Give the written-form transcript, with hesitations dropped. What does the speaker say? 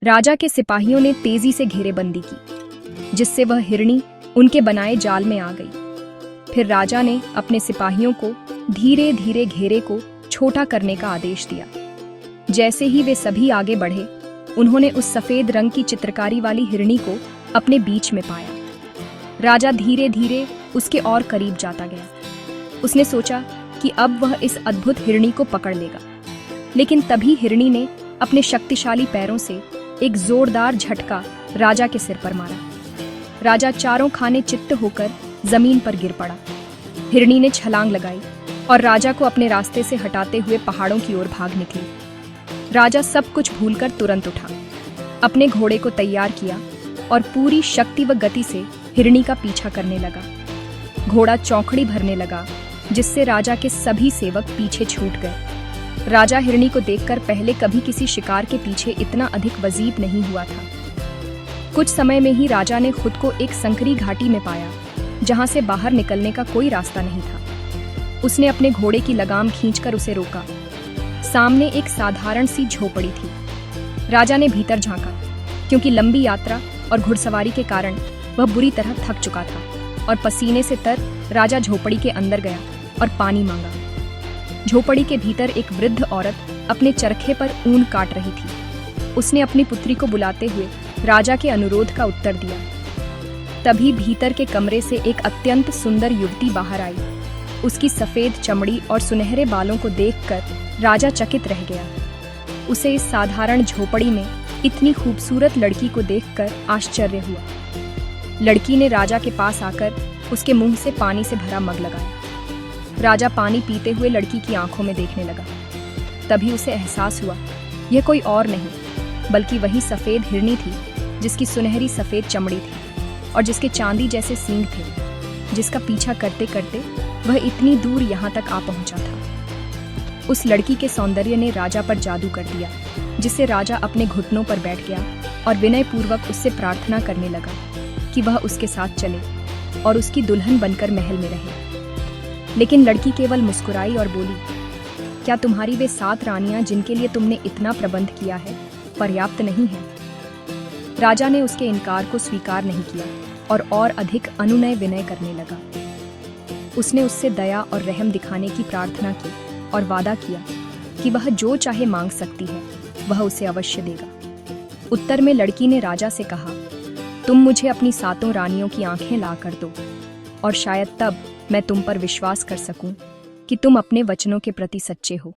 राजा के सिपाहियों ने तेजी से घेरेबंदी की, जिससे वह हिरणी उनके बनाए जाल में आ गई। फिर राजा ने अपने सिपाहियों को धीरे धीरे घेरे को छोटा करने का आदेश दिया। जैसे ही वे सभी आगे बढ़े, उन्होंने उस सफेद रंग की चित्रकारी वाली हिरणी को अपने बीच में पाया। राजा धीरे धीरे उसके और करीब जाता गया। उसने सोचा कि अब वह इस अद्भुत हिरणी को पकड़ लेगा, लेकिन तभी हिरणी ने अपने शक्तिशाली पैरों से एक जोरदार झटका राजा के सिर पर मारा। राजा चारों खाने चित्त होकर जमीन पर गिर पड़ा। हिरणी ने छलांग लगाई और राजा को अपने रास्ते से हटाते हुए पहाड़ों की ओर भाग निकली। राजा सब कुछ भूलकर तुरंत उठा, अपने घोड़े को तैयार किया और पूरी शक्ति व गति से हिरणी का पीछा करने लगा। घोड़ा चौकड़ी भरने लगा, जिससे राजा के सभी सेवक पीछे छूट गए। राजा हिरणी को देखकर पहले कभी किसी शिकार के पीछे इतना अधिक वजीब नहीं हुआ था। कुछ समय में ही राजा ने खुद को एक संकरी घाटी में पाया, जहां से बाहर निकलने का कोई रास्ता नहीं था। उसने अपने घोड़े की लगाम खींचकर उसे रोका। सामने एक साधारण सी झोपड़ी थी। राजा ने भीतर झांका, क्योंकि लंबी यात्रा और घुड़सवारी के कारण वह बुरी तरह थक चुका था, और पसीने से तर राजा झोपड़ी के अंदर गया और पानी मांगा। झोपड़ी के भीतर एक वृद्ध औरत अपने चरखे पर ऊन काट रही थी। उसने अपनी पुत्री को बुलाते हुए राजा के अनुरोध का उत्तर दिया। तभी भीतर के कमरे से एक अत्यंत सुंदर युवती बाहर आई। उसकी सफेद चमड़ी और सुनहरे बालों को देखकर राजा चकित रह गया। उसे इस साधारण झोपड़ी में इतनी खूबसूरत लड़की को देखकर आश्चर्य हुआ। लड़की ने राजा के पास आकर उसके मुंह से पानी से भरा मग लगाया। राजा पानी पीते हुए लड़की की आंखों में देखने लगा। तभी उसे एहसास हुआ, यह कोई और नहीं बल्कि वही सफेद हिरणी थी, जिसकी सुनहरी सफेद चमड़ी थी और जिसके चांदी जैसे सींग थे, जिसका पीछा करते करते वह इतनी दूर यहाँ तक आ पहुंचा था। उस लड़की के सौंदर्य ने राजा पर जादू कर दिया, जिससे राजा अपने घुटनों पर बैठ गया और विनयपूर्वक उससे प्रार्थना करने लगा कि वह उसके साथ चले और उसकी दुल्हन बनकर महल में रहे। लेकिन लड़की केवल मुस्कुराई और बोली, क्या तुम्हारी वे 7 रानियां जिनके लिए तुमने इतना प्रबंध किया है पर्याप्त नहीं है? राजा ने उसके इनकार को स्वीकार नहीं किया और अधिक अनुनय विनय करने लगा। उसने उससे दया और रहम दिखाने की प्रार्थना की और वादा किया कि वह जो चाहे मांग सकती है, वह उसे अवश्य देगा। उत्तर में लड़की ने राजा से कहा, तुम मुझे अपनी 7 रानियों की आंखें ला कर दो, और शायद तब मैं तुम पर विश्वास कर सकूं कि तुम अपने वचनों के प्रति सच्चे हो।